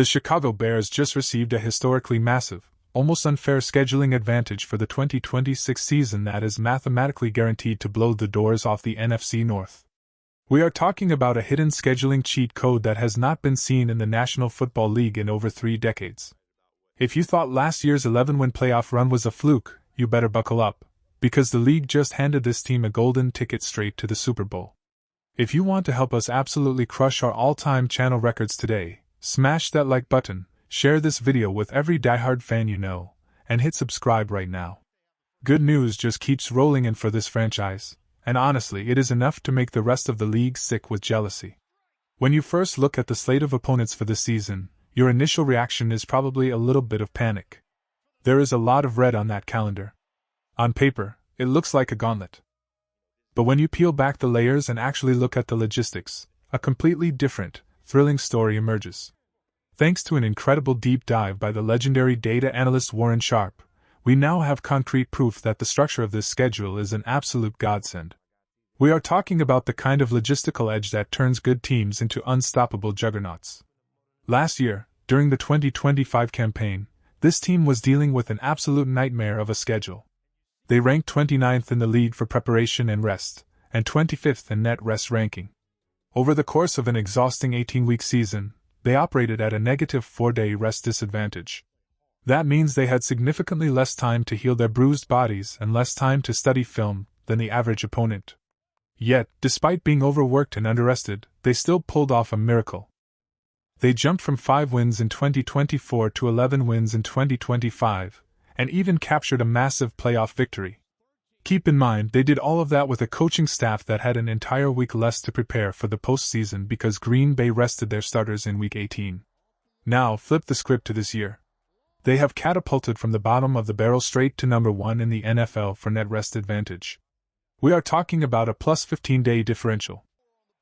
The Chicago Bears just received a historically massive, almost unfair scheduling advantage for the 2026 season that is mathematically guaranteed to blow the doors off the NFC North. We are talking about a hidden scheduling cheat code that has not been seen in the National Football League in over 3 decades. If you thought last year's 11-win playoff run was a fluke, you better buckle up, because the league just handed this team a golden ticket straight to the Super Bowl. If you want to help us absolutely crush our all-time channel records today, smash that like button, share this video with every diehard fan you know, and hit subscribe right now. Good news just keeps rolling in for this franchise, and honestly it is enough to make the rest of the league sick with jealousy. When you first look at the slate of opponents for this season, your initial reaction is probably a little bit of panic. There is a lot of red on that calendar. On paper, it looks like a gauntlet. But when you peel back the layers and actually look at the logistics, a completely different, thrilling story emerges. Thanks to an incredible deep dive by the legendary data analyst Warren Sharp, we now have concrete proof that the structure of this schedule is an absolute godsend. We are talking about the kind of logistical edge that turns good teams into unstoppable juggernauts. Last year, during the 2025 campaign, this team was dealing with an absolute nightmare of a schedule. They ranked 29th in the league for preparation and rest, and 25th in net rest ranking. Over the course of an exhausting 18-week season, they operated at a negative 4-day rest disadvantage. That means they had significantly less time to heal their bruised bodies and less time to study film than the average opponent. Yet, despite being overworked and underrested, they still pulled off a miracle. They jumped from 5 wins in 2024 to 11 wins in 2025, and even captured a massive playoff victory. Keep in mind, they did all of that with a coaching staff that had an entire week less to prepare for the postseason because Green Bay rested their starters in Week 18. Now, flip the script to this year. They have catapulted from the bottom of the barrel straight to number 1 in the NFL for net rest advantage. We are talking about a plus 15-day differential.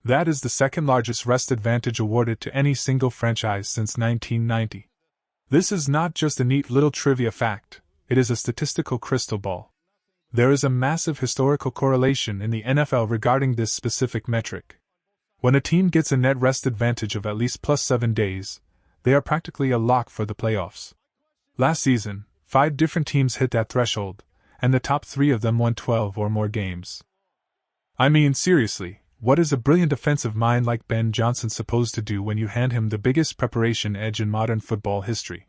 That is the second largest rest advantage awarded to any single franchise since 1990. This is not just a neat little trivia fact, it is a statistical crystal ball. There is a massive historical correlation in the NFL regarding this specific metric. When a team gets a net rest advantage of at least plus 7 days, they are practically a lock for the playoffs. Last season, 5 different teams hit that threshold, and the top 3 of them won 12 or more games. I mean, seriously, what is a brilliant offensive mind like Ben Johnson supposed to do when you hand him the biggest preparation edge in modern football history?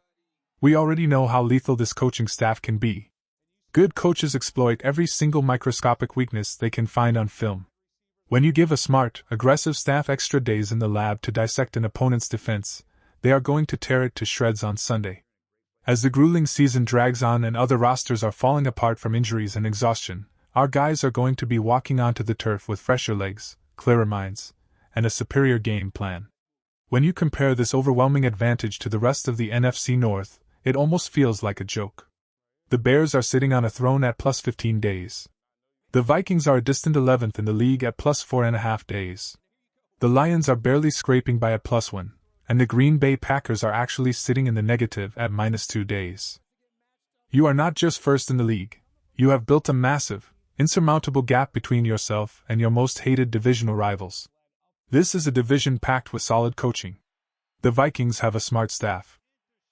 We already know how lethal this coaching staff can be. Good coaches exploit every single microscopic weakness they can find on film. When you give a smart, aggressive staff extra days in the lab to dissect an opponent's defense, they are going to tear it to shreds on Sunday. As the grueling season drags on and other rosters are falling apart from injuries and exhaustion, our guys are going to be walking onto the turf with fresher legs, clearer minds, and a superior game plan. When you compare this overwhelming advantage to the rest of the NFC North, it almost feels like a joke. The Bears are sitting on a throne at plus 15 days. The Vikings are a distant 11th in the league at plus 4.5 days. The Lions are barely scraping by at plus 1, and the Green Bay Packers are actually sitting in the negative at minus 2 days. You are not just first in the league, you have built a massive, insurmountable gap between yourself and your most hated divisional rivals. This is a division packed with solid coaching. The Vikings have a smart staff.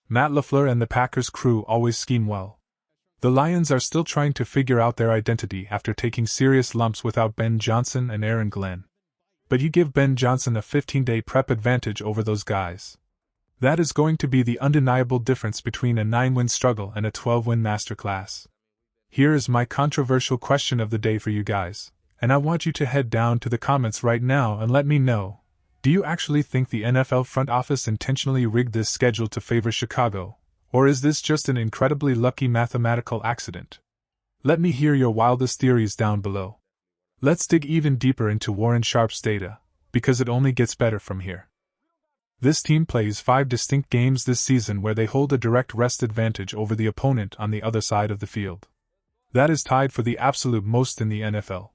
Matt LaFleur and the Packers crew always scheme well. The Lions are still trying to figure out their identity after taking serious lumps without Ben Johnson and Aaron Glenn. But you give Ben Johnson a 15-day prep advantage over those guys. That is going to be the undeniable difference between a 9-win struggle and a 12-win masterclass. Here is my controversial question of the day for you guys, and I want you to head down to the comments right now and let me know. Do you actually think the NFL front office intentionally rigged this schedule to favor Chicago? Or is this just an incredibly lucky mathematical accident? Let me hear your wildest theories down below. Let's dig even deeper into Warren Sharp's data, because it only gets better from here. This team plays 5 distinct games this season where they hold a direct rest advantage over the opponent on the other side of the field. That is tied for the absolute most in the NFL.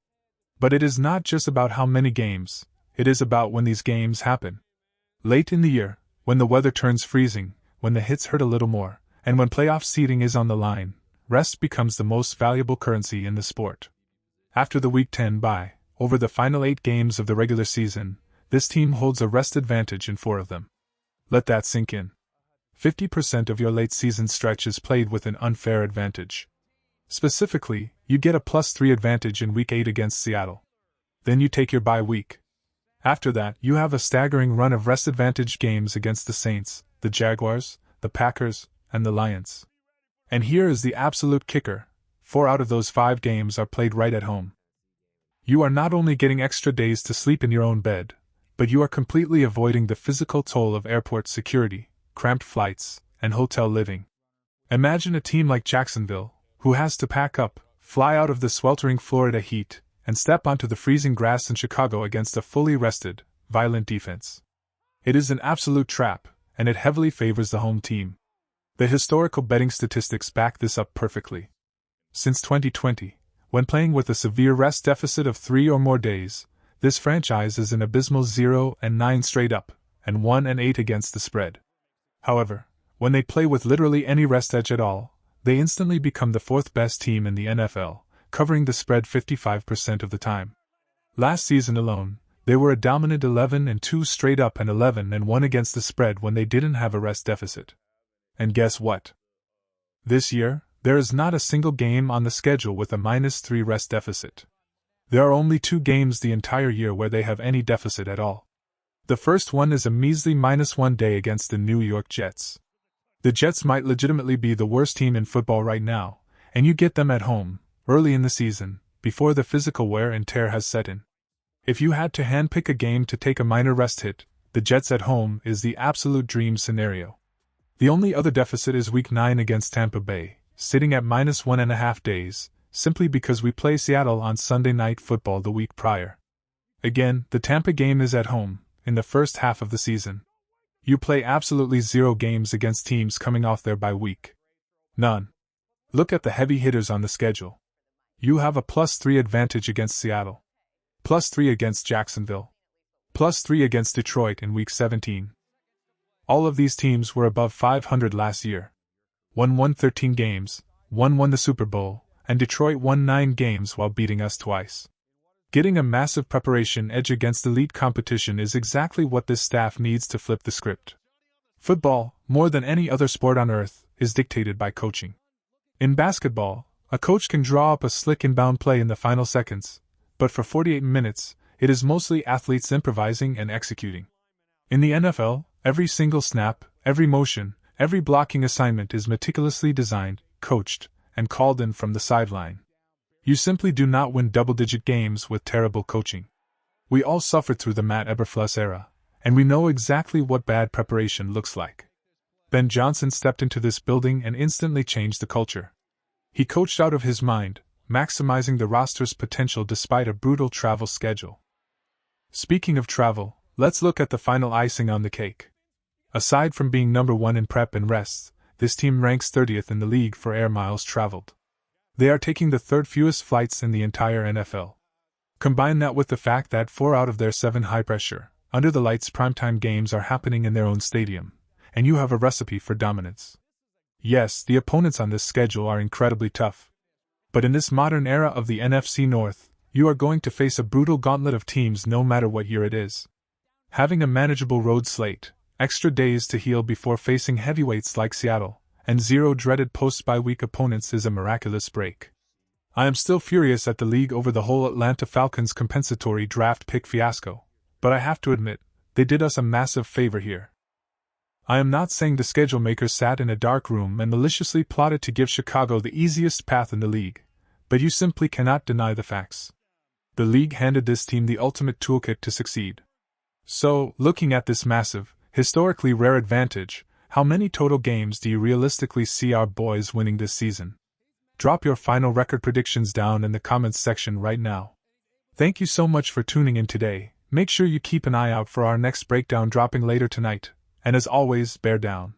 But it is not just about how many games, it is about when these games happen. Late in the year, when the weather turns freezing, when the hits hurt a little more, and when playoff seeding is on the line, rest becomes the most valuable currency in the sport. After the Week 10 bye, over the final 8 games of the regular season, this team holds a rest advantage in 4 of them. Let that sink in. 50% of your late season stretch is played with an unfair advantage. Specifically, you get a +3 advantage in Week 8 against Seattle. Then you take your bye week. After that, you have a staggering run of rest advantage games against the Saints, the Jaguars, the Packers, and the Lions. And here is the absolute kicker: 4 out of those 5 games are played right at home. You are not only getting extra days to sleep in your own bed, but you are completely avoiding the physical toll of airport security, cramped flights, and hotel living. Imagine a team like Jacksonville, who has to pack up, fly out of the sweltering Florida heat, and step onto the freezing grass in Chicago against a fully rested, violent defense. It is an absolute trap, and it heavily favors the home team. The historical betting statistics back this up perfectly. Since 2020, when playing with a severe rest deficit of 3 or more days, this franchise is an abysmal 0-9 straight up, and 1-8 against the spread. However, when they play with literally any rest edge at all, they instantly become the 4th best team in the NFL, covering the spread 55% of the time. Last season alone, they were a dominant 11-2 straight up and 11-1 against the spread when they didn't have a rest deficit. And guess what? This year, there is not a single game on the schedule with a -3 rest deficit. There are only 2 games the entire year where they have any deficit at all. The first one is a measly -1 day against the New York Jets. The Jets might legitimately be the worst team in football right now, and you get them at home, early in the season, before the physical wear and tear has set in. If you had to handpick a game to take a minor rest hit, the Jets at home is the absolute dream scenario. The only other deficit is Week 9 against Tampa Bay, sitting at -1.5 days, simply because we play Seattle on Sunday Night Football the week prior. Again, the Tampa game is at home, in the first half of the season. You play absolutely 0 games against teams coming off their bye week. None. Look at the heavy hitters on the schedule. You have a +3 advantage against Seattle, +3 against Jacksonville, +3 against Detroit in Week 17. All of these teams were above 500 last year. One won 13 games, one won the Super Bowl, and Detroit won 9 games while beating us twice. Getting a massive preparation edge against elite competition is exactly what this staff needs to flip the script. Football, more than any other sport on earth, is dictated by coaching. In basketball, a coach can draw up a slick inbound play in the final seconds, but for 48 minutes, it is mostly athletes improvising and executing. In the NFL, every single snap, every motion, every blocking assignment is meticulously designed, coached, and called in from the sideline. You simply do not win double-digit games with terrible coaching. We all suffered through the Matt Eberflus era, and we know exactly what bad preparation looks like. Ben Johnson stepped into this building and instantly changed the culture. He coached out of his mind, maximizing the roster's potential despite a brutal travel schedule. Speaking of travel, let's look at the final icing on the cake. Aside from being number 1 in prep and rest, this team ranks 30th in the league for air miles traveled. They are taking the 3rd fewest flights in the entire NFL. Combine that with the fact that 4 out of their 7 high-pressure, under-the-lights primetime games are happening in their own stadium, and you have a recipe for dominance. Yes, the opponents on this schedule are incredibly tough. But in this modern era of the NFC North, you are going to face a brutal gauntlet of teams no matter what year it is. Having a manageable road slate, extra days to heal before facing heavyweights like Seattle, and 0 dreaded post-bye-week opponents is a miraculous break. I am still furious at the league over the whole Atlanta Falcons compensatory draft pick fiasco, but I have to admit, they did us a massive favor here. I am not saying the schedule makers sat in a dark room and maliciously plotted to give Chicago the easiest path in the league, but you simply cannot deny the facts. The league handed this team the ultimate toolkit to succeed. So, looking at this massive, historically rare advantage, how many total games do you realistically see our boys winning this season? Drop your final record predictions down in the comments section right now. Thank you so much for tuning in today. Make sure you keep an eye out for our next breakdown dropping later tonight, and as always, bear down.